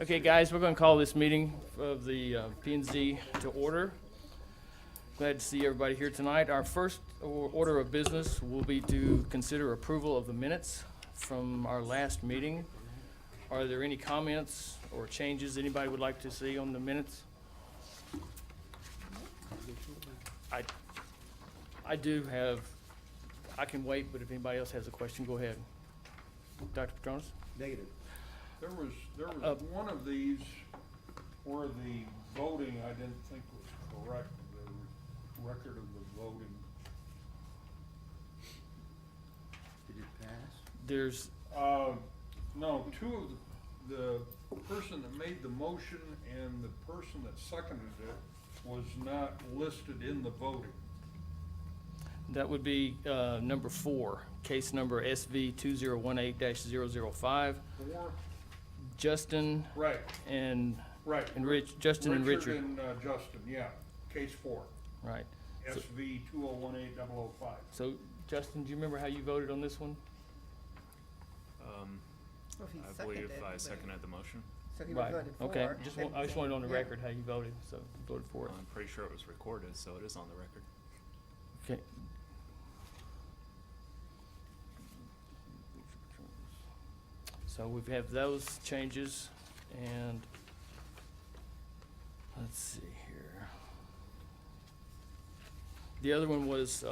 Okay, guys, we're going to call this meeting of the P and Z to order. Glad to see everybody here tonight. Our first order of business will be to consider approval of the minutes from our last meeting. Are there any comments or changes anybody would like to see on the minutes? I do have, I can wait, but if anybody else has a question, go ahead. Dr. Petronas? Negative. There was one of these where the voting I didn't think was correct, the record of the voting. Did it pass? There's, No, two of the person that made the motion and the person that seconded it was not listed in the voting. that would be number 4, case number SV 2018-005. Four? Justin Right, and right. Justin and Richard. Richard and Justin, yeah, case 4, Right. SV 2018-005. So, Justin, do you remember how you voted on this one? Well, if he I believe seconded, I but- seconded the motion. So he Right. voted for. Okay. and then I just wanted on the yeah. record how you voted. So you voted for it. I'm pretty sure it was recorded, so it is on the record. Okay. So we have those changes, and let's see here. The other one was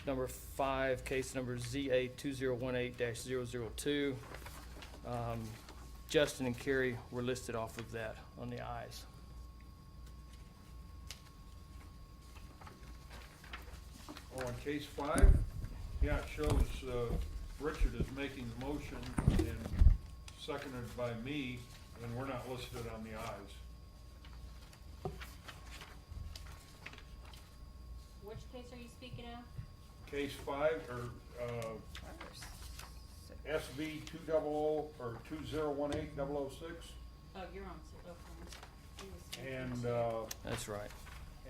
number 5, case number ZA 2018-002. Justin and Carrie were listed off of that on the ayes. Oh, on case 5? Yeah, it shows, Richard is making the motion and seconded by me, and we're not listed on the ayes. Which case are you speaking of? Case 5, or, SV 200, or 2018-006, Oh, you're on, okay. and, That's right.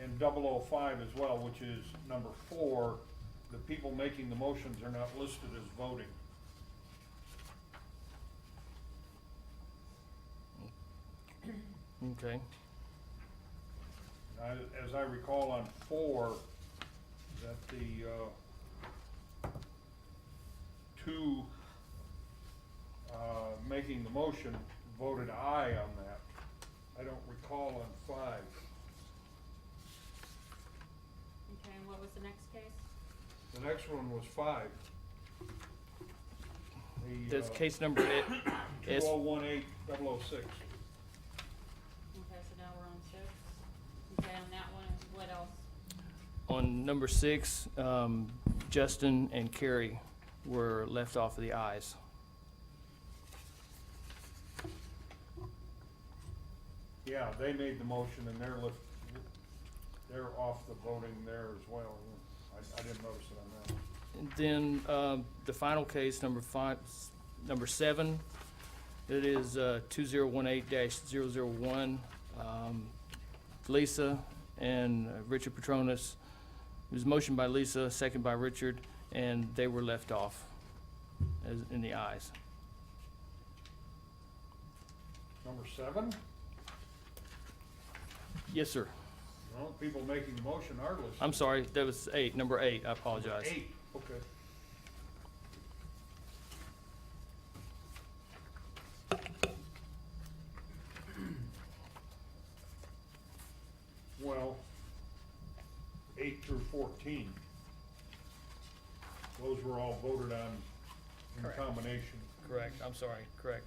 and 005 as well, which is number 4. The people making the motions are not listed as voting. Okay. As I recall on 4, that the, two, making the motion voted aye on that. I don't recall on 5. Okay, and what was the next case? The next one was 5. That's case number S. 2018-006. Okay, so now we're on 6. Okay, on that one, what else? On number 6, Justin and Carrie were left off of the ayes. Yeah, they made the motion and they're off the voting there as well. I didn't notice it on that one. And then the final case, number 7, it is 2018-001. Lisa and Richard Petronas. It was motioned by Lisa, second by Richard, and they were left off as in the ayes. Number 7? Yes, sir. Well, people making the motion are listed. I'm sorry, that was 8, number 8, I apologize. 8, okay. Well, 8 through 14. Those were all voted on in Correct. combination. Correct, I'm sorry, correct.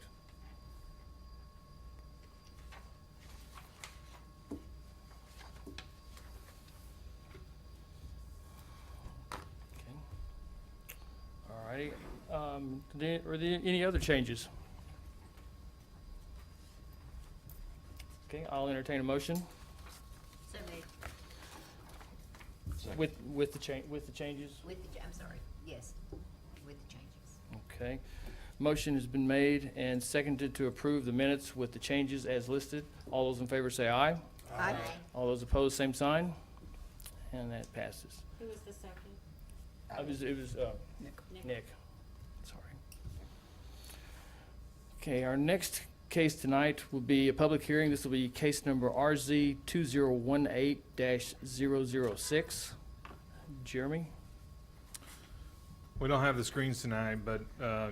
Okay. All righty, are there any other changes? Okay, I'll entertain a motion So moved. with the changes. I'm sorry, yes, with the changes. Okay. Motion has been made and seconded to approve the minutes with the changes as listed. All those in favor say aye. Aye. All those opposed, same sign. And that passes. Who was the second? It was, Nick. Sorry. Nick. Okay, Okay, our next case tonight will be a public hearing. This will be case number RZ 2018-006. Jeremy? We don't have the screens tonight, but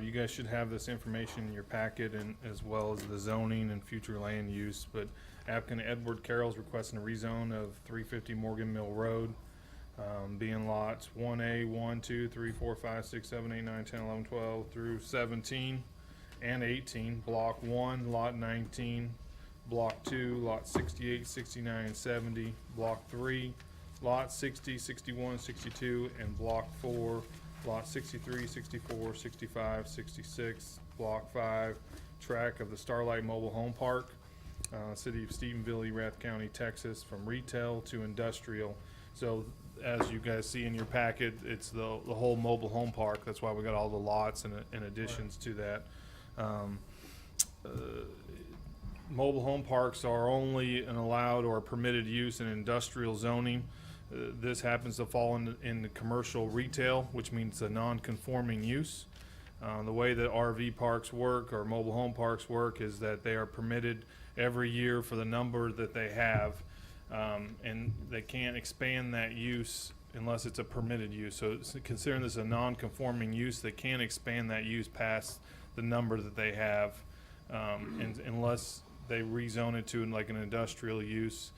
you guys should have this information in your packet, and as well as the zoning and future land use. But applicant Edward Carroll is requesting a rezone of 350 Morgan Mill Road, being lots 1A, 1, 2, 3, 4, 5, 6, 7, 8, 9, 10, 11, 12 through 17 and 18. Block 1, lot 19. Block 2, lot 68, 69, and 70. Block 3, lot 60, 61, 62, and block 4, lot 63, 64, 65, 66, block 5, track of the Starlight Mobile Home Park, city of Stephenville, Erath County, Texas, from retail to industrial. So as you guys see in your packet, it's the whole mobile home park. That's why we got all the lots and additions to that. Mobile home parks are only an allowed or permitted use in industrial zoning. This happens to fall in the commercial retail, which means a non-conforming use. The way that RV parks work or mobile home parks work is that they are permitted every year for the number that they have, and they can't expand that use unless it's a permitted use. So considering this a non-conforming use, they can't expand that use past the number that they have, and unless they rezone it to like an industrial use.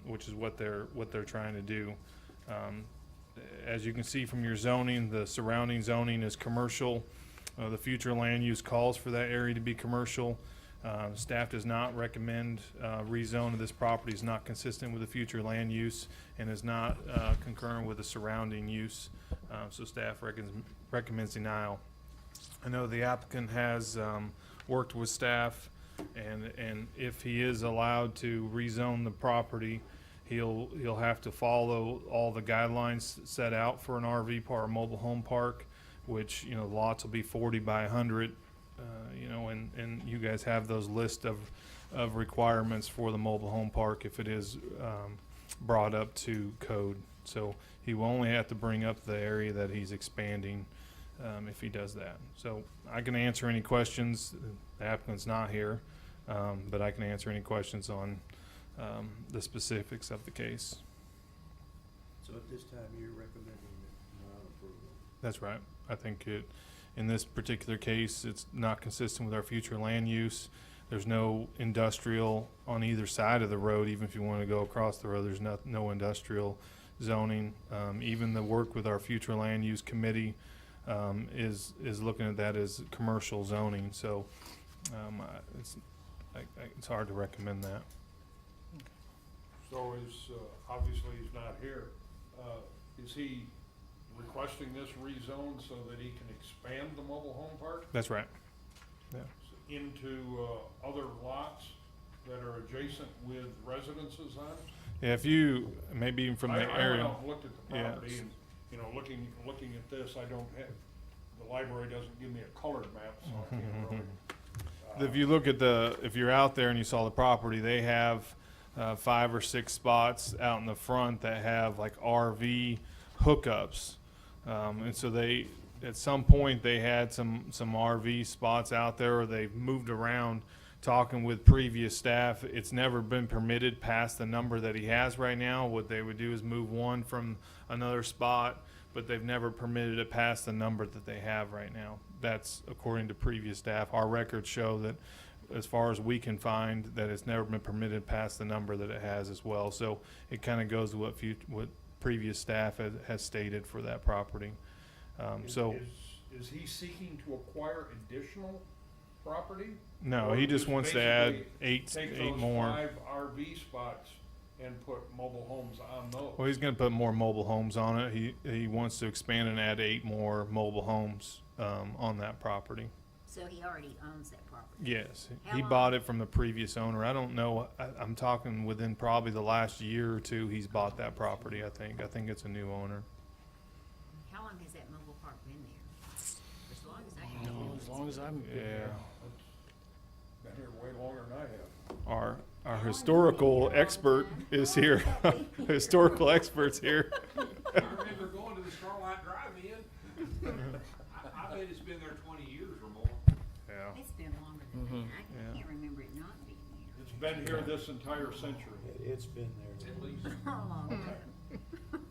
Which is what they're trying to do. As you can see from your zoning, the surrounding zoning is commercial. The future land use calls for that area to be commercial. Staff does not recommend rezone of this property. Is not consistent with the future land use and is not concurrent with the surrounding use. So staff recommends denial. I know the applicant has worked with staff, and if he is allowed to rezone the property, he'll have to follow all the guidelines set out for an RV park or mobile home park, which, you know, lots will be 40 by 100, you know, and you guys have those list of requirements for the mobile home park if it is brought up to code. So he will only have to bring up the area that he's expanding if he does that. So I can answer any questions. The applicant's not here, but I can answer any questions on the specifics of the case. So at this time, you're recommending non-approval? That's right. I think in this particular case, it's not consistent with our future land use. There's no industrial on either side of the road. Even if you want to go across the road, there's no industrial zoning. Even the work with our future land use committee is looking at that as commercial zoning. So it's hard to recommend that. So obviously he's not here. Is he requesting this rezone so that he can expand the mobile home park That's right. Yeah. into other lots that are adjacent with residences on it? Yeah. If you maybe even from the I area. went out and looked at the Yeah. property and, you know, looking at this, I don't have, the library doesn't give me a colored map, so I can't really. If you look at if you're out there and you saw the property, they have 5 or 6 spots out in the front that have like RV hookups. And so at some point they had some RV spots out there, or they've moved around talking with previous staff. It's never been permitted past the number that he has right now. What they would do is move one from another spot, but they've never permitted it past the number that they have right now. That's according to previous staff. Our records show that, as far as we can find, that it's never been permitted past the number that it has as well. So it kind of goes to what previous staff has stated for that property. Is he seeking to acquire additional property? No, Or he just wants to add basically eight Take those more. 5 RV spots and put mobile homes on those? Well, he's going to put more mobile homes on it. He wants to expand and add 8 more mobile homes on that property. So he already owns that property? Yes, How he long? bought it from the previous owner. I don't know. I'm talking within probably the last year or two. He's bought that property. I think it's a new owner. How long has that mobile park been there? As long as I can. No, as long as I'm. Yeah. Been here way longer than I have. Our historical expert is here. Historical expert's here. I remember going to the Starlight Drive-In. I bet it's been there 20 years or more. Yeah. It's been longer Mhm. I can't remember it not being here. It's been here this entire century. It's been there. At least. A long time.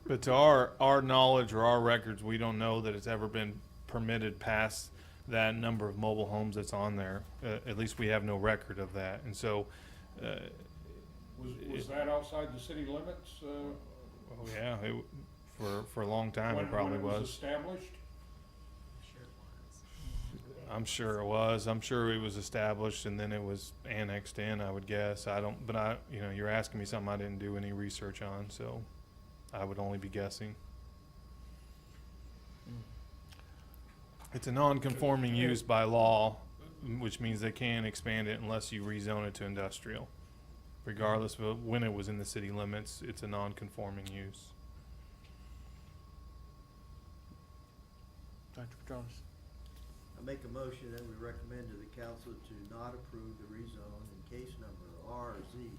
But to our knowledge or our records, we don't know that it's ever been permitted past that number of mobile homes that's on there. At least we have no record of that. And so, Was that outside the city limits, oh yeah, for a long time when it probably it was was. established? I'm sure it was. I'm sure it was established and then it was annexed in, I would guess. You're asking me something I didn't do any research on, so I would only be guessing. It's a non-conforming use by law, which means they can't expand it unless you rezone it to industrial. Regardless of when it was in the city limits, it's a non-conforming use. Dr. Petronis. I make a motion that we recommend to the council to not approve the rezone in case number RZ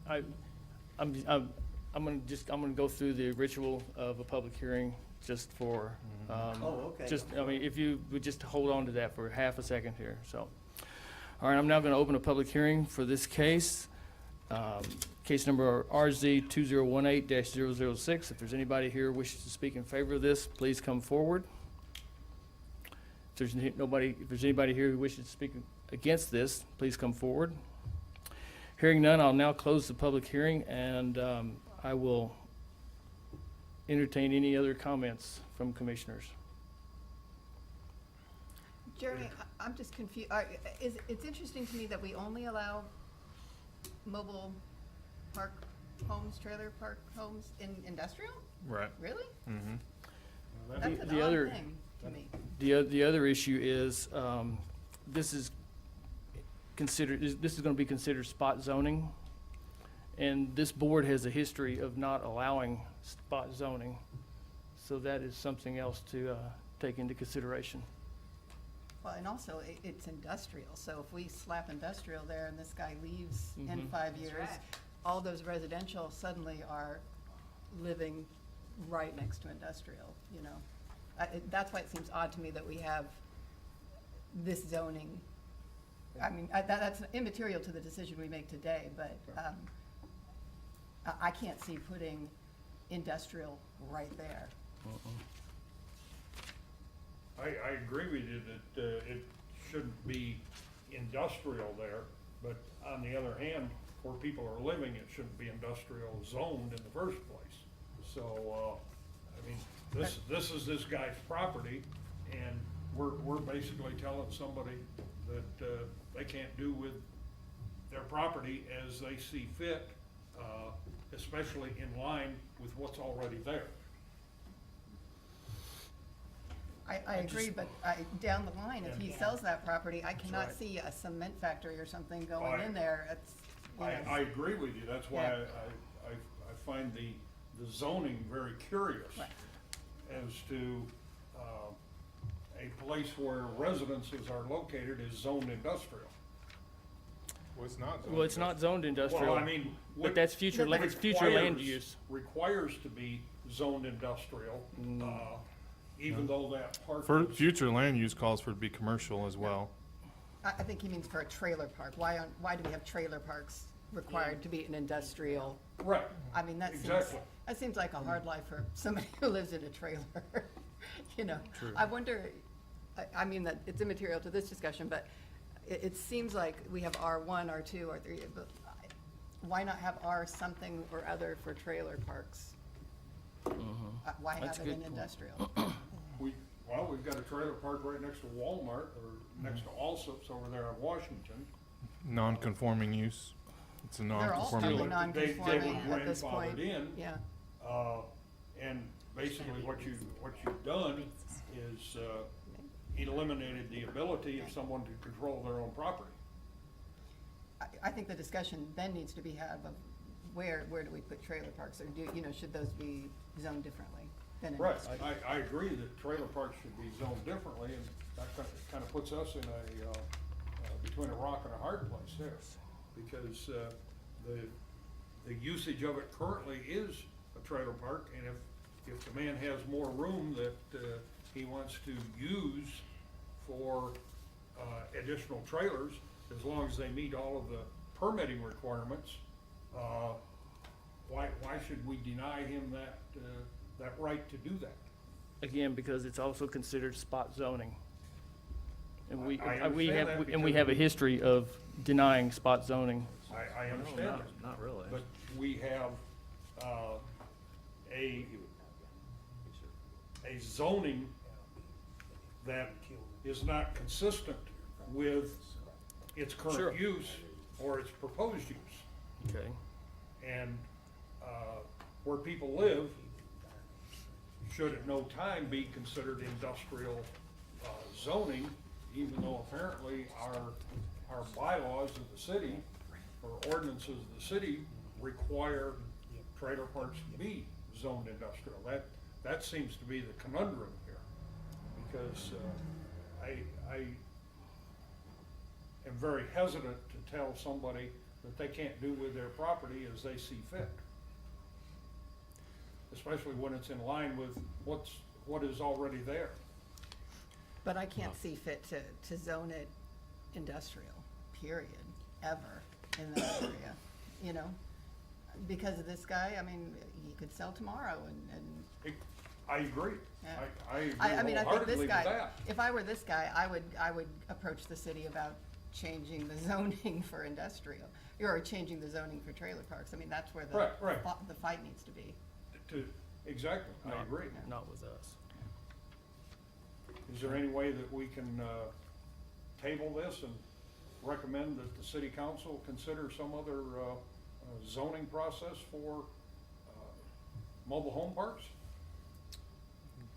2018-006. I'm gonna go through the ritual of a public hearing just for, Oh, okay. if you would just hold on to that for half a second here, so. All right, I'm now gonna open a public hearing for this case. Case number RZ 2018-006. If there's anybody here who wishes to speak in favor of this, please come forward. If there's anybody here who wishes to speak against this, please come forward. Hearing none, I'll now close the public hearing, and I will entertain any other comments from commissioners. Jeremy, I'm just confused. It's interesting to me that we only allow mobile park homes, trailer park homes in industrial? Right. Really? Mm-hmm. That's an The odd other- thing to me. The other issue is, this is gonna be considered spot zoning. And this board has a history of not allowing spot zoning. So that is something else to, take into consideration. Well, and also, it's industrial, so if we slap industrial there and this guy leaves in Mhm. 5 That's years, right. all those residential suddenly are living right next to industrial, you know? That's why it seems odd to me that we have this zoning. I mean, that's immaterial to the decision we make today, but I can't see putting industrial right there. I agree with you that it shouldn't be industrial there, but on the other hand, where people are living, it shouldn't be industrial zoned in the first place. So, I mean, this is this guy's property, and we're basically telling somebody that they can't do with their property as they see fit, especially in line with what's already there. I agree, but down the line, if he Yeah. sells that property, I cannot right. see a cement factory or something going I- in there. It's, you know, I agree with you, that's why Yeah. I find the zoning very curious Right. as to, a place where residences are located is zoned industrial. Well, it's not. Well, it's not zoned industrial. Well, I mean. But that's future, it's future land use. Requires to be zoned industrial, even though that part. For is- future land use calls for it to be commercial as well. I think he means for a trailer park. Why do we have trailer parks required to be an industrial? Right, I mean, Exactly. that seems like a hard life for somebody who lives in a trailer, you know? True. I wonder, I mean, that it's immaterial to this discussion, but it seems like we have R1, R2, R3, but why not have R something or other for trailer parks? Why That's have a it in good point. industrial? we've got a trailer park right next to Walmart, or next to Allsup's over there on Washington. Non-conforming use. It's a They're all non-conforming. probably They were non-conforming at this point. grandfathered in. Yeah. And basically what you've done is eliminated the ability of someone to control their own property. I think the discussion then needs to be had of where do we put trailer parks, or should those be zoned differently than Right, industrial? I agree that trailer parks should be zoned differently, and that kind of puts us in between a rock and a hard place there. Because the usage of it currently is a trailer park, and if the man has more room that he wants to use for additional trailers, as long as they meet all of the permitting requirements. Why should we deny him that right to do that? Again, because it's also considered spot zoning. And I we understand have, that and we because have a we- history of denying spot zoning. I No, understand not, that. not really. But we have a zoning that is not consistent with its Sure. current use or its proposed use. Okay. And where people live should at no time be considered industrial zoning, even though apparently our bylaws of the city or ordinances of the city require trailer parks to be zoned industrial. That seems to be the conundrum here, because I am very hesitant to tell somebody that they can't do with their property as they see fit, especially when it's in line with what is already there. But I can't see fit to zone it industrial, period, ever, in that area, you know? Because of this guy, I mean, he could sell tomorrow and I agree. Yeah. I agree I mean, I think wholeheartedly this with guy, that. if I were this guy, I would approach the city about changing the zoning for industrial, or changing the zoning for trailer parks. I mean, that's where Right. the fight needs to be. Exactly, I Not- agree. Not with us. Is there any way that we can table this and recommend that the city council consider some other zoning process for mobile home parks?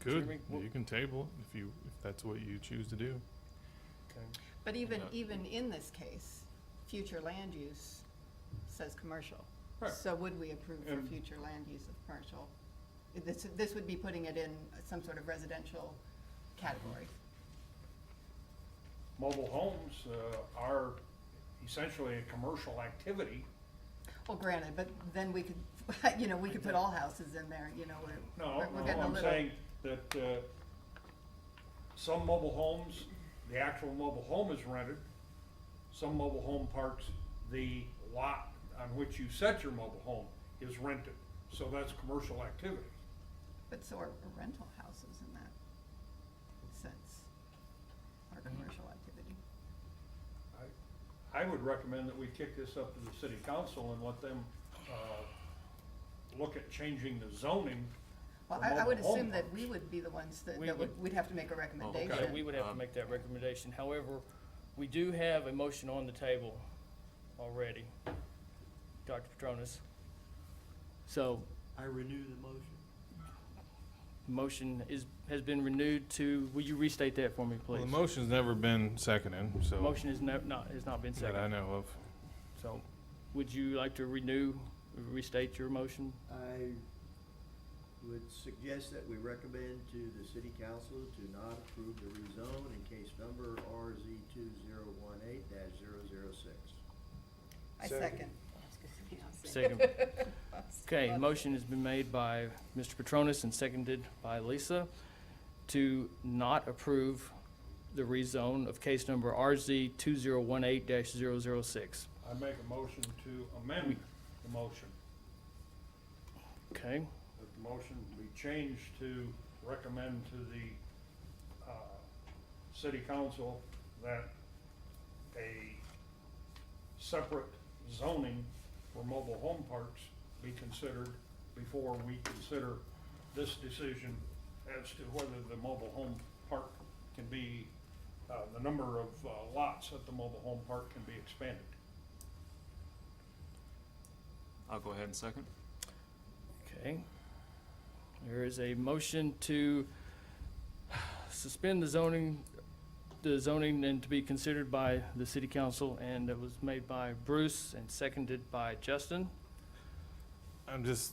Good, Jeremy, you can table it if that's what you choose to do. Okay. But even in this case, future land use says commercial. Right. So would we approve for And- future land use of commercial? This would be putting it in some sort of residential category. Mobile homes are essentially a commercial activity. Well, granted, but then we could, you know, we could put all houses in there, you know, No, we're getting a I'm little. saying that some mobile homes, the actual mobile home is rented. Some mobile home parks, the lot on which you set your mobile home is rented. So that's commercial activity. But so are rental houses in that sense, are commercial activity. I would recommend that we kick this up to the city council and let them look at changing the zoning. Well, for I would mobile home assume that parks. we would be the ones that We would- we'd have to make a recommendation. Yeah, we would have to make that recommendation. However, we do have a motion on the table already, Dr. Petronis. So, I renew the motion. motion has been renewed to, will you restate that for me, Well, please? the motion's never been seconded, so. Motion has not been That I seconded. know of. So, would you like to restate your motion? I would suggest that we recommend to the city council to not approve the rezone in case number RZ 2018-006. I second. Second. Okay, motion has been made by Mr. Petronis and seconded by Lisa to not approve the rezone of case number RZ 2018-006. I make a motion to amend the motion. Okay, That the motion be changed to recommend to the city council that a separate zoning for mobile home parks be considered before we consider this decision as to whether the mobile home park can be, the number of lots at the mobile home park can be expanded. I'll go ahead and second. okay. There is a motion to suspend the zoning and to be considered by the city council, and it was made by Bruce and seconded by Justin. I'm just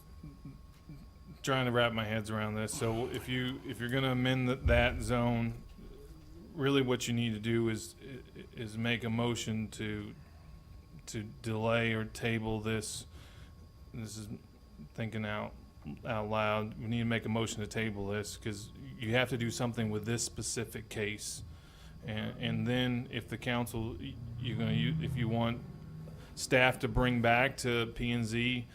trying to wrap my heads around this. So if you're gonna amend that zone, really what you need to do is make a motion to delay or table this. This is thinking out loud. We need to make a motion to table this because you have to do something with this specific case. And then if the council, if you want staff to bring back to P and Z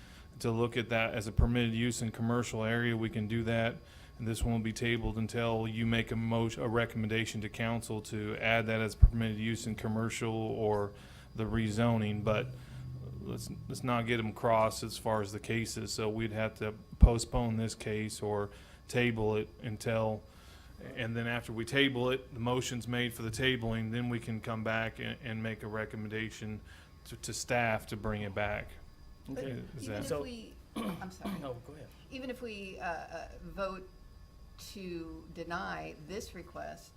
to look at that as a permitted use in commercial area, we can do that. And this one will be tabled until you make a recommendation to council to add that as permitted use in commercial or the rezoning, but let's not get them crossed as far as the cases, so we'd have to postpone this case or table it until, and then after we table it, the motion's made for the tabling, then we can come back and make a recommendation to staff to bring it back. But Okay. Is even that- if So- we, I'm sorry. No, go ahead. Even if we vote to deny this request,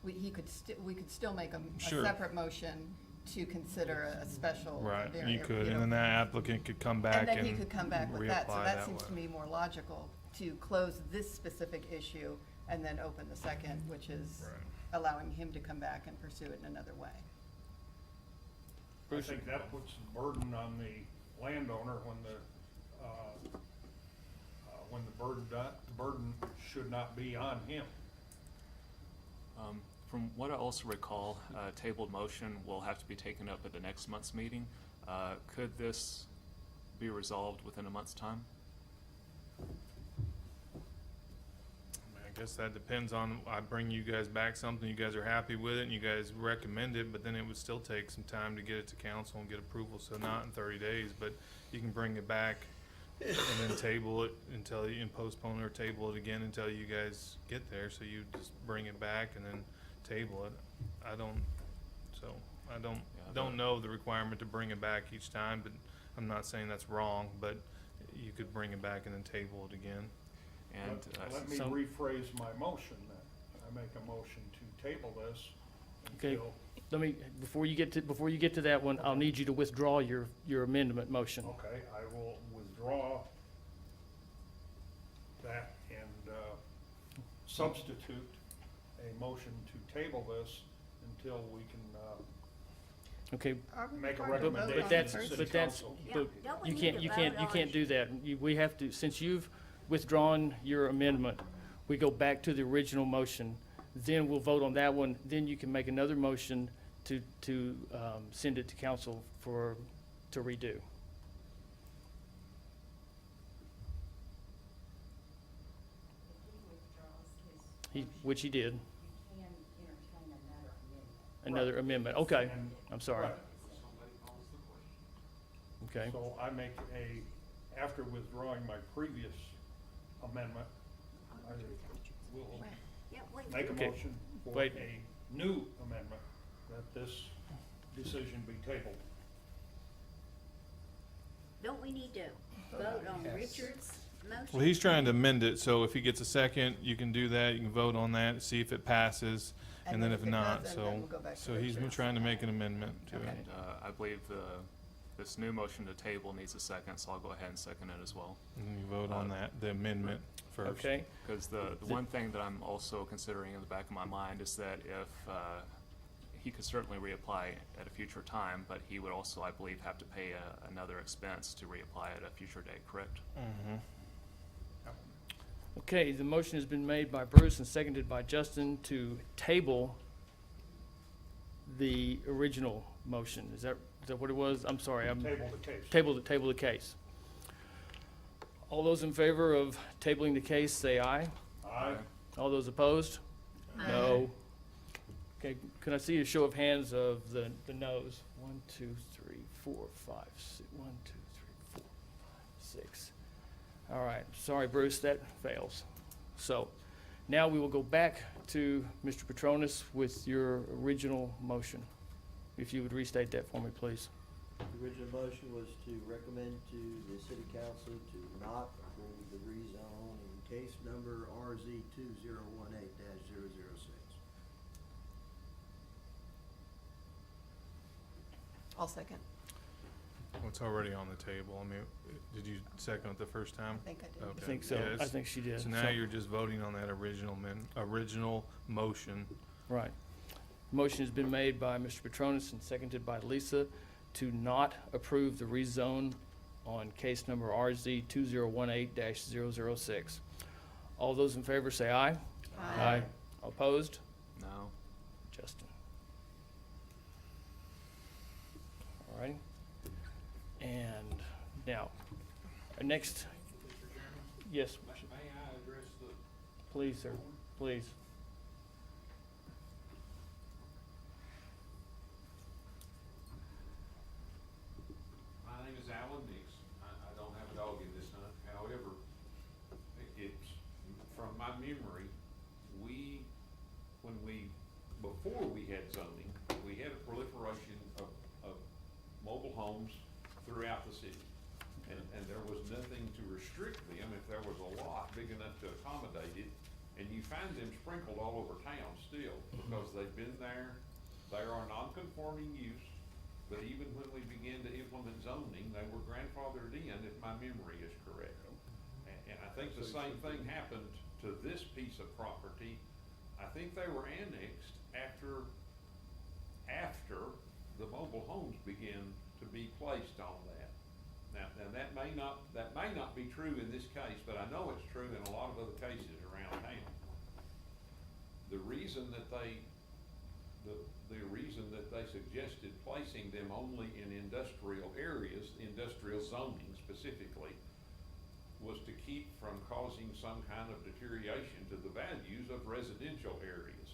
we could still make a Sure. separate motion to consider a special Right, variant. you could, know. and then that applicant could come back And and then he could come back with that, so reapply that that seems to way. me more logical, to close this specific issue and then open the second, which is Right. allowing him to come back and pursue it in another way. I Bruce? think that puts the burden on the landowner when the burden should not be on him. From what I also recall, tabled motion will have to be taken up at the next month's meeting. Could this be resolved within a month's time? I guess that depends on, I bring you guys back something, you guys are happy with it, and you guys recommend it, but then it would still take some time to get it to council and get approval, so not in 30 days, but you can bring it back and then table it until you, and postpone or table it again until you guys get there, so you just bring it back and then table it. I don't but- know the requirement to bring it back each time, but I'm not saying that's wrong, but you could bring it back and then table it again. And Let me so- rephrase my motion then. I make a motion to table this Okay. until, Let me, before you get to that one, I'll need you to withdraw your amendment motion. okay, I will withdraw that and substitute a motion to table this until we can Okay, Are we make a required to vote on recommendation the that's- to first? city but that's- council. Yeah, but don't we you need can't, to you vote can't, you on- can't do that. We have to, since you've withdrawn your amendment, we go back to the original motion, then we'll vote on that one, then you can make another motion to send it to council to redo. Which he did. Another amendment, okay, And- I'm sorry, Right. okay. So I make after withdrawing my previous amendment, I will Yeah, wait. make a Okay. motion for Wait. a new amendment, that this decision be tabled. Don't we need to vote on Richard's motion? Well, he's trying to amend it, so if he gets a second, you can do that, you can vote on that, see if it passes, and then if it not, doesn't, then we'll go back to so he's Richard's. trying to make an amendment to Okay. it. And I believe this new motion to table needs a second, so I'll go ahead and second it as well. And you vote on that, the amendment first. Okay, Because the one thing that I'm also considering in the back of my mind is that if, he could certainly reapply at a future time, but he would also, I believe, have to pay another expense to reapply at a future date, correct? Mhm. okay, the motion has been made by Bruce and seconded by Justin to table the original motion. Is that what it was? I'm sorry, Table the case. table the case. All those in favor of tabling the case, say aye. Aye. All those opposed? No. Okay, can I see a show of hands of the noes? 1, 2, 3, 4, 5, 6. 1, 2, 3, 4, 5, 6. All right, sorry, Bruce, that fails. So now we will go back to Mr. Petronas with your original motion. If you would restate that for me, please. The original motion was to recommend to the city council to not approve the rezone in case number RZ 2018-006. I'll second. Well, it's already on the table, I mean, did you second it the first time? I think I did. Okay. I think so. Yes. I think she did. So now you're just voting on that original motion. Right. Motion has been made by Mr. Petronas and seconded by Lisa to not approve the rezone on case number RZ 2018-006. All those in favor say aye. Aye. Opposed? No? Justin. All righty. And now, next, yes, May I address the please, sir, please. My name is Alan Nix. I don't have a dog in this hunt. However, it's, from my memory, before we had zoning, we had a proliferation of mobile homes throughout the city. And there was nothing to restrict them if there was a lot big enough to accommodate it. And you find them sprinkled all over town still, because they've been there. They are non-conforming use, but even when we began to implement zoning, they were grandfathered in, if my memory is correct. And I think the same thing happened to this piece of property. I think they were annexed after the mobile homes began to be placed on that. Now that may not be true in this case, but I know it's true in a lot of other cases around town. The reason that they suggested placing them only in industrial areas, industrial zoning specifically, was to keep from causing some kind of deterioration to the values of residential areas.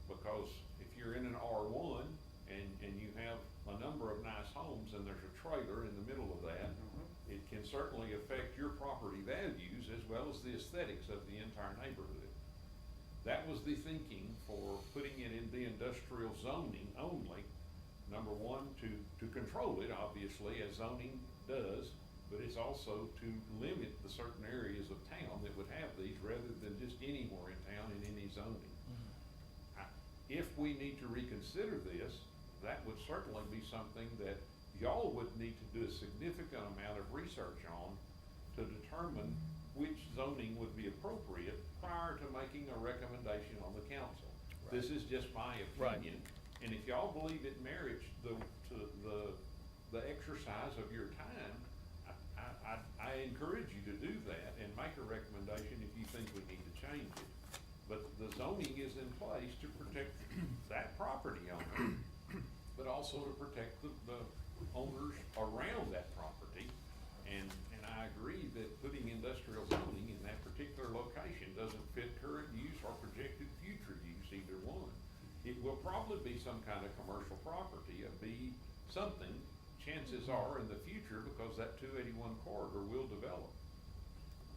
Because if you're in an R1 and you have a number of nice homes and there's a trailer in the middle of that, it can certainly affect your property values as well as the aesthetics of the entire neighborhood. That was the thinking for putting it in the industrial zoning only. Number one, to control it, obviously, as zoning does, but it's also to limit the certain areas of town that would have these rather than just anywhere in town in any zoning. If we need to reconsider this, that would certainly be something that y'all would need to do a significant amount of research on to determine which zoning would be appropriate prior to making a recommendation on the council. Right. This is just my opinion. And if y'all believe it merits the exercise of your time, I encourage you to do that and make a recommendation if you think we need to change it. But the zoning is in place to protect that property owner, but also to protect the owners around that property. And I agree that putting industrial zoning in that particular location doesn't fit current use or projected future use, either one. It will probably be some kind of commercial property, a B something, chances are in the future, because that 281 corridor will develop.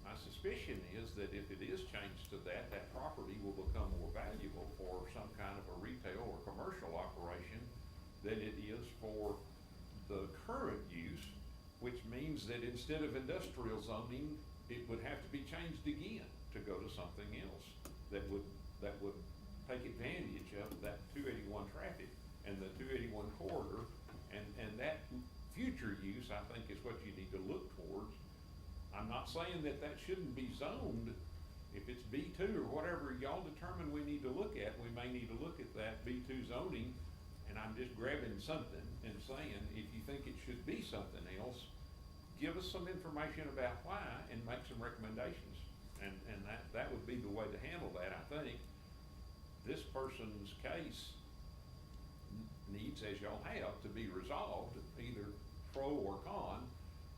My suspicion is that if it is changed to that property will become more valuable for some kind of a retail or commercial operation than it is for the current use, which means that instead of industrial zoning, it would have to be changed again to go to something else that would take advantage of that 281 traffic and the 281 corridor, and that future use, I think, is what you need to look towards. I'm not saying that shouldn't be zoned. If it's B2 or whatever y'all determine we need to look at, we may need to look at that B2 zoning. And I'm just grabbing something and saying, if you think it should be something else, give us some information about why and make some recommendations. And that would be the way to handle that, I think. This person's case needs, as y'all have, to be resolved, either pro or con.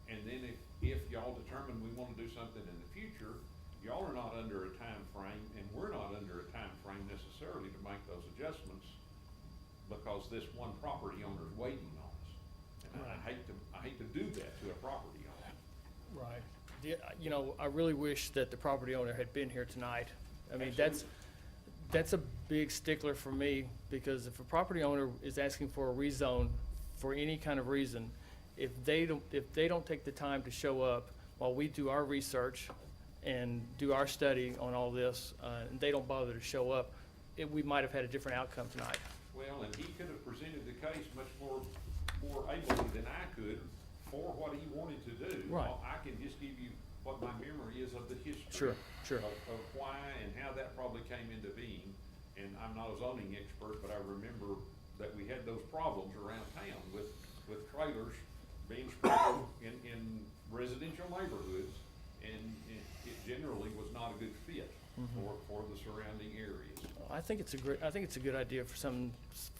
And then if y'all determine we want to do something in the future, y'all are not under a time frame, and we're not under a time frame necessarily to make those adjustments, because this one property owner is waiting on us. And Right. I hate to do that to a property owner. Right. You know, I really wish that the property owner had been here tonight. I mean, that's a big stickler for me, because if a property owner is asking for a rezone for any kind of reason, if they don't take the time to show up while we do our research and do our study on all this, and they don't bother to show up, we might have had a different outcome tonight. Well, and he could have presented the case much more ably than I could for what he wanted to do. Right. I can just give you what my memory is of the history. Sure. Of why and how that probably came into being. And I'm not a zoning expert, but I remember that we had those problems around town with trailers being sprinkled in residential neighborhoods, and it generally was not a good fit for the surrounding areas. I think it's a good idea for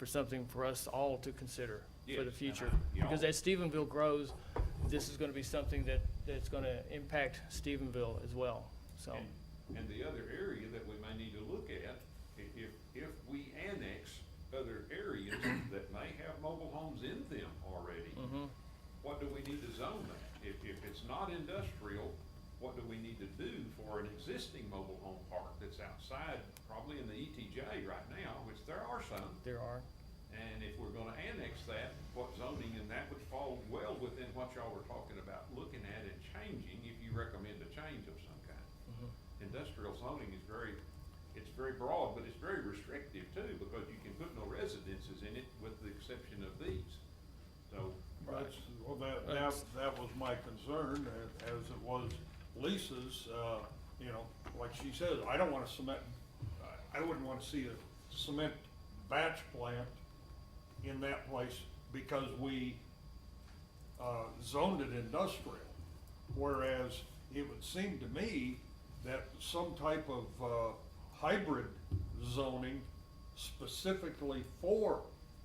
something for us all to consider. for the Yes, future. and I- Because y'all- as Stephenville grows, this is gonna be something that's gonna impact Stephenville as well, so. And the other area that we may need to look at, if we annex other areas that may have mobile homes in them already, Mhm. what do we need to zone that? If it's not industrial, what do we need to do for an existing mobile home park that's outside, probably in the ETJ right now, which there are some? There are. And if we're gonna annex that, what zoning, and that would fall well within what y'all were talking about, looking at and changing, if you recommend a change of some kind. Industrial zoning is it's very broad, but it's very restrictive too, because you can put no residences in it with the exception of these. So, That's, well, that was my concern, as it was Lisa's, you know, like she says, I don't wanna cement, I wouldn't wanna see a cement batch plant in that place because we, zoned it industrial. Whereas it would seem to me that some type of, hybrid zoning specifically for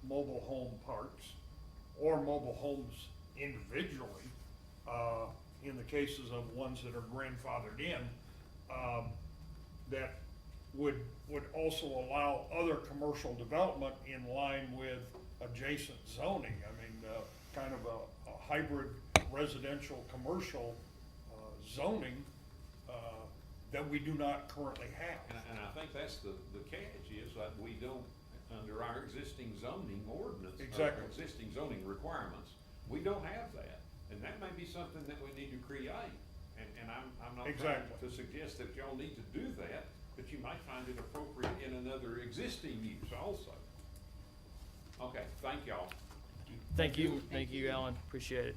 mobile home parks or mobile homes individually, in the cases of ones that are grandfathered in, that would also allow other commercial development in line with adjacent zoning. I mean, kind of a hybrid residential, commercial, zoning, that we do not currently have. and I think that's the catch is that we don't, under our existing zoning ordinance, or Exactly. existing zoning requirements, we don't have that. And that may be something that we need to create. And I'm not trying Exactly. to suggest that y'all need to do that, but you might find it appropriate in another existing use also. Okay, thank y'all. Thank you, Alan, appreciate it.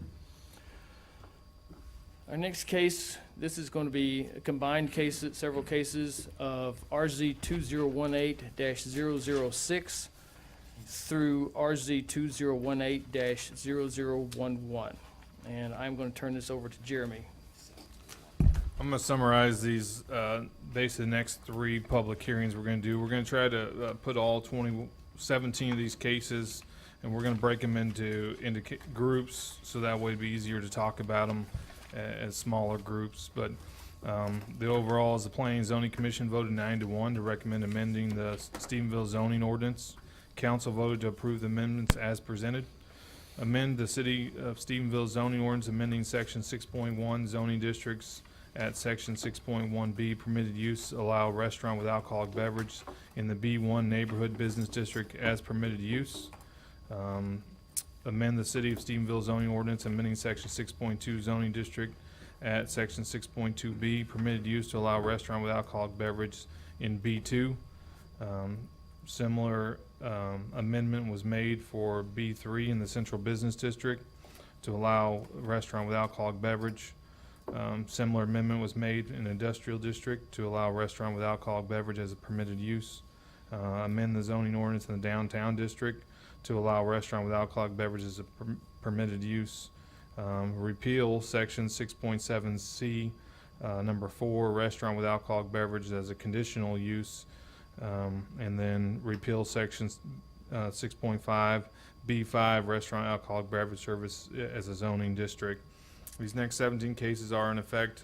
Our next case, this is going to be a combined case, several cases of RZ 2018-006 through RZ 2018-0011. And I'm going to turn this over to Jeremy. I'm going to summarize these, basically the next 3 public hearings we're going to do. We're going to try to put all 17 of these cases, and we're going to break them into groups, so that way it'd be easier to talk about them as smaller groups. But the overall is the Planning and Zoning Commission voted 9-1 to recommend amending the Stephenville zoning ordinance. Council voted to approve the amendments as presented. Amend the City of Stephenville zoning ordinance, amending section 6.1 zoning districts at section 6.1B permitted use, allow restaurant with alcoholic beverage in the B1 neighborhood business district as permitted use. Amend the City of Stephenville zoning ordinance, amending section 6.2 zoning district at section 6.2B permitted use to allow restaurant with alcoholic beverage in B2. Similar amendment was made for B3 in the central business district to allow restaurant with alcoholic beverage. Similar amendment was made in industrial district to allow restaurant with alcoholic beverage as a permitted use. Amend the zoning ordinance in the downtown district to allow restaurant with alcoholic beverage as a permitted use. Repeal section 6.7C, number 4, restaurant with alcoholic beverage as a conditional use. And then repeal section 6.5, B5, restaurant alcoholic beverage service as a zoning district. These next 17 cases are in effect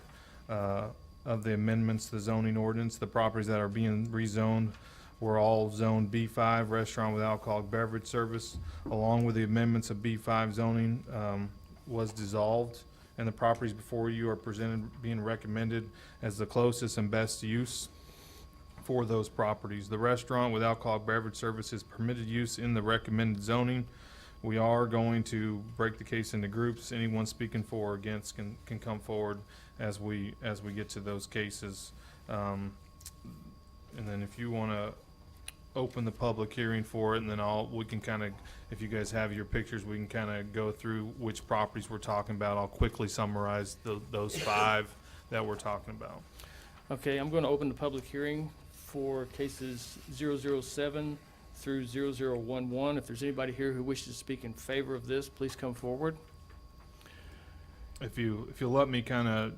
of the amendments to the zoning ordinance. The properties that are being rezoned were all zoned B5, restaurant with alcoholic beverage service, along with the amendments of B5 zoning was dissolved, and the properties before you are being recommended as the closest and best use for those properties. The restaurant with alcoholic beverage service is permitted use in the recommended zoning. We are going to break the case into groups. Anyone speaking for or against can come forward as we get to those cases. And then if you want to open the public hearing for it, and then we can kind of, if you guys have your pictures, we can kind of go through which properties we're talking about. I'll quickly summarize those 5 that we're talking about. Okay, I'm going to open the public hearing for cases 007 through 0011. If there's anybody here who wishes to speak in favor of this, please come forward. If you'll let me kind of,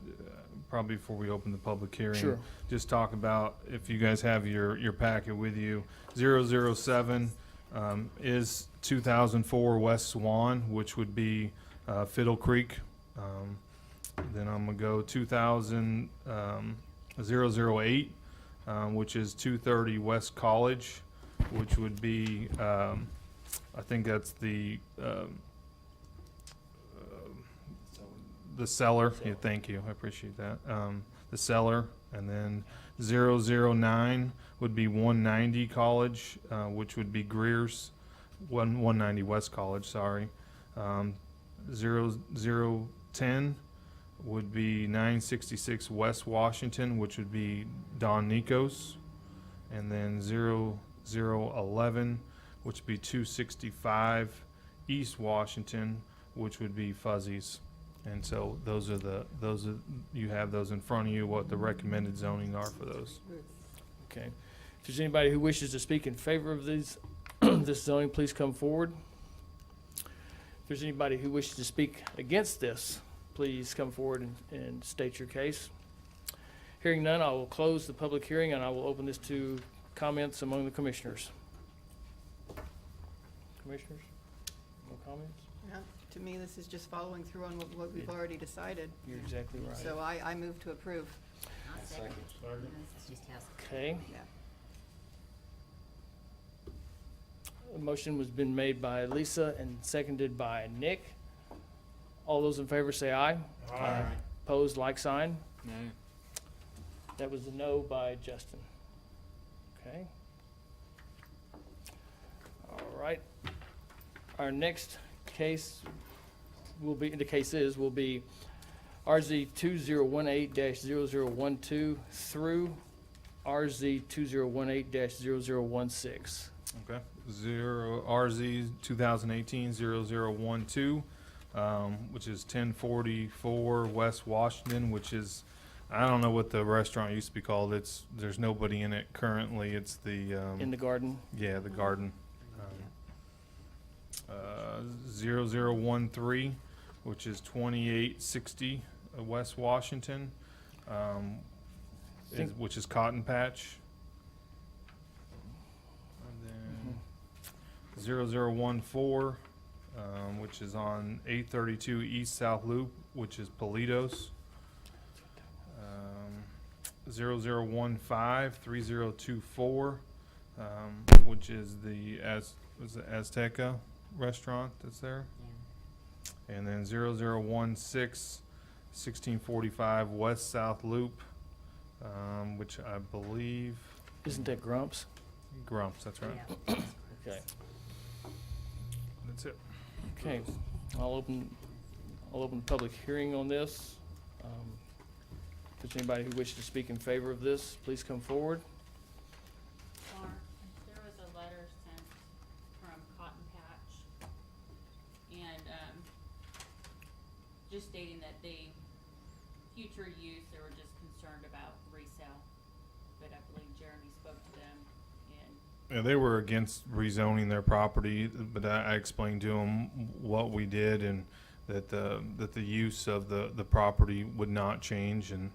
probably before we open the public hearing, Sure. just talk about, if you guys have your packet with you, 007 is 2004 West Swan, which would be Fiddle Creek. Then I'm gonna go 008, which is 230 West College, which would be, I think that's the cellar. Yeah, thank you. I appreciate that. The cellar. And then 009 would be 190 College, which would be Greer's. 190 West College, sorry. 0010 would be 966 West Washington, which would be Don Nico's. And then 0011, which would be 265 East Washington, which would be Fuzzy's. And so those are you have those in front of you, what the recommended zoning are for those. Okay. If there's anybody who wishes to speak in favor of these, this zoning, please come forward. If there's anybody who wishes to speak against this, please come forward and state your case. Hearing none, I will close the public hearing and I will open this to comments among the commissioners. Commissioners, no comments? Yeah, to me, this is just following through on what we've already decided. You're exactly right. So I move to approve. I'll second. Second. This is just house. Okay. Yeah. A motion was been made by Lisa and seconded by Nick. All those in favor say aye. Aye. Opposed, like sign. Nay. That was a no by Justin. Okay. All right. Our next case will be RZ 2018-0012 through RZ 2018-0016. Okay. RZ 2018-0012, which is 1044 West Washington, which is, I don't know what the restaurant used to be called. There's nobody in it currently. It's the In the garden. yeah, the garden. 0013, which is 2860 West Washington, which is Cotton Patch. And then 0014, which is on 832 East South Loop, which is Politos. 0015 3024, which is the Azteca restaurant that's there. Yeah. And then 0016 1645 West South Loop, which I believe Isn't that Grumps? Grumps, that's right. Yeah. Okay. That's it. Okay. I'll open the public hearing on this. If there's anybody who wishes to speak in favor of this, please come forward. Mark, there was a letter sent from Cotton Patch and, just stating that future use, they were just concerned about resale. But I believe Jeremy spoke to them and Yeah, they were against rezoning their property, but I explained to them what we did and that the use of the property would not change, and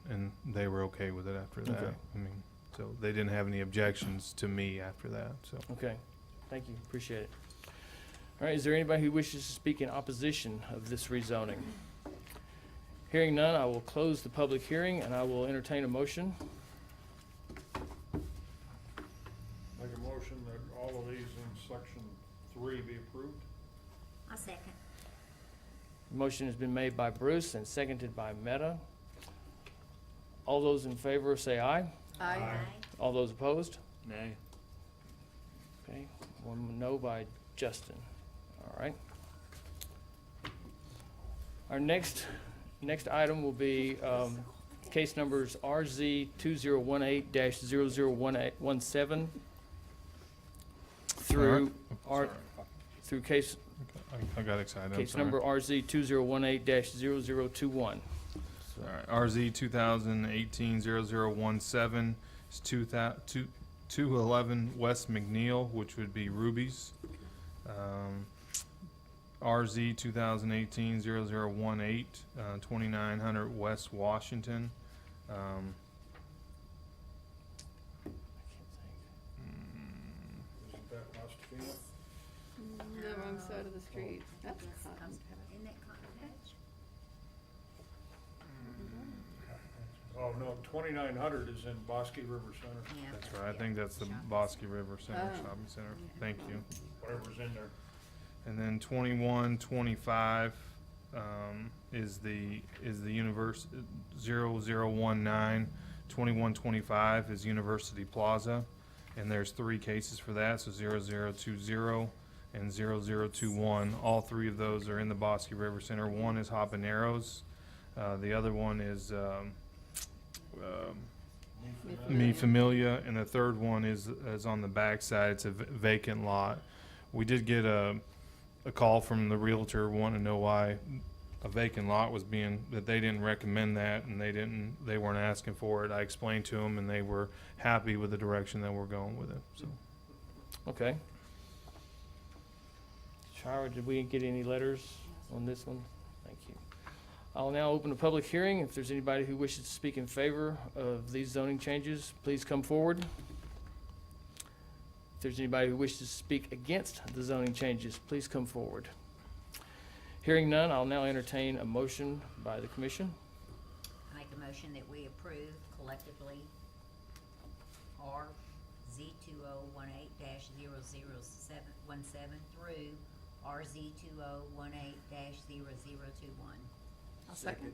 they were okay with it after that. Okay. I mean, so they didn't have any objections to me after that, so. Okay. Thank you. Appreciate it. All right. Is there anybody who wishes to speak in opposition of this rezoning? Hearing none, I will close the public hearing and I will entertain a motion. Make a motion that all of these in section 3 be approved. I'll second. Motion has been made by Bruce and seconded by Meta. All those in favor say aye. Aye. All those opposed? Nay. Okay, one no by Justin. All right. Our next item will be case numbers RZ 2018-0017 through Sorry. through case I got excited, I'm case sorry. number RZ 2018-0021. All right, RZ 2018-0017 is 211 West McNeil, which would be Ruby's. RZ 2018-0018, 2900 West Washington. Isn't that Mastafina? No, wrong side of the street. That's That's Cotton custom. Patch. Isn't that Cotton Patch? Oh, no, 2900 is in Bosque River Center, Yeah. That's right, I yeah, think that's the shopping Bosque center. River Center Oh. Shopping Center. Thank you. whatever's in there. And then 2125 is the universe 0019. 2125 is University Plaza, and there's 3 cases for that. So 0020 and 0021. All 3 of those are in the Bosque River Center. One is Habaneros. The other one is Mi Familia, and the third one is on the backside. It's a vacant lot. We did get a call from the realtor wanting to know why a vacant lot was that they didn't recommend that, and they weren't asking for it. I explained to them, and they were happy with the direction that we're going with it, so. Okay. Shira, did we get any letters on this one? Thank you. I'll now open a public hearing. If there's anybody who wishes to speak in favor of these zoning changes, please come forward. If there's anybody who wishes to speak against the zoning changes, please come forward. Hearing none, I'll now entertain a motion by the commission. I make a motion that we approve collectively RZ2018-0017 through RZ2018-0021. I'll second.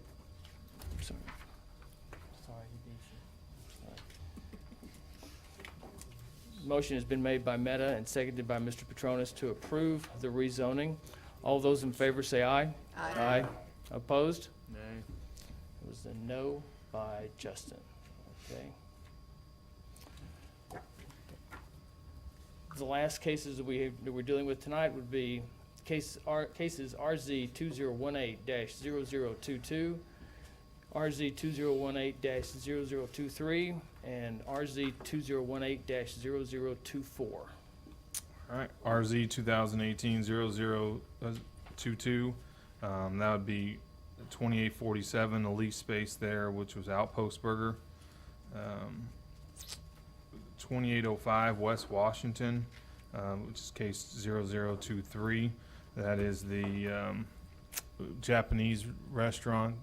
Sorry. Sorry, you beat you. Motion has been made by Meta and seconded by Mr. Petronas to approve the rezoning. All those in favor say aye. Aye. Opposed? Nay. It was a no by Justin. Okay. The last cases that we're dealing with tonight would be cases RZ 2018-0022, RZ 2018-0023, and RZ 2018-0024. All right, RZ 2018-0022, that would be 2847, a lease space there, which was Outpost Burger. 2805 West Washington, which is case 0023. That is the Japanese restaurant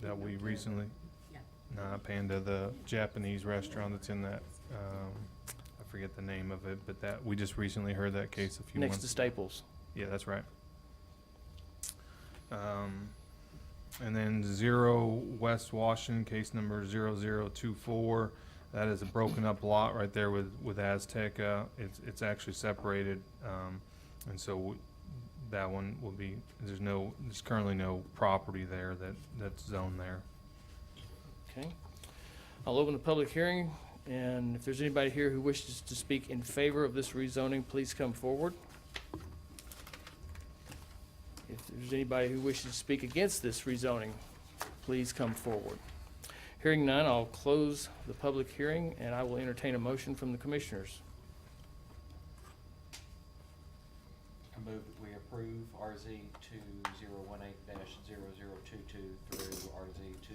that we recently, Yeah. not Panda, the Japanese restaurant that's in that, I forget the name of it, but that, we just recently heard that case a few Next months. to Staples. Yeah, that's right. And then 0 West Washington, case number 0024. That is a broken up lot right there with Azteca. It's actually separated, and so that one will be, there's currently no property there that's zoned there. Okay. I'll open the public hearing, and if there's anybody here who wishes to speak in favor of this rezoning, please come forward. If there's anybody who wishes to speak against this rezoning, please come forward. Hearing none, I'll close the public hearing, and I will entertain a motion from the commissioners. I move that we approve RZ 2018-0022 through RZ 2018-0024.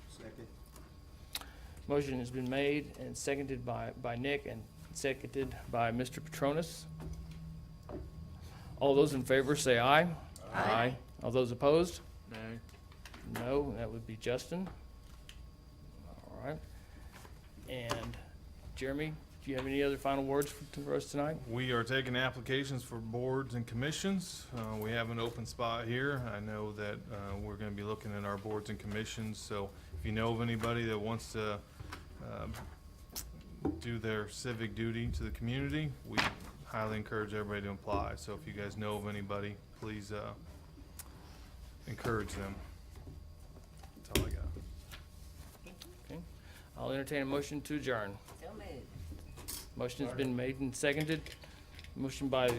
Second. Motion has been made and seconded by Nick and seconded by Mr. Petronas. All those in favor say aye. Aye. All those opposed? Nay. No, that would be Justin. All right. And Jeremy, do you have any other final words for us tonight? We are taking applications for boards and commissions. We have an open spot here. I know that we're going to be looking at our boards and commissions, so if you know of anybody that wants to do their civic duty to the community, we highly encourage everybody to apply. So if you guys know of anybody, please encourage them. That's all I got. Okay. I'll entertain a motion to adjourn. So moved. Motion has been made and seconded. Motion by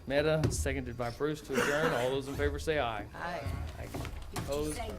Meta, seconded by Bruce to adjourn. All those in favor say aye. Aye. Opposed? Say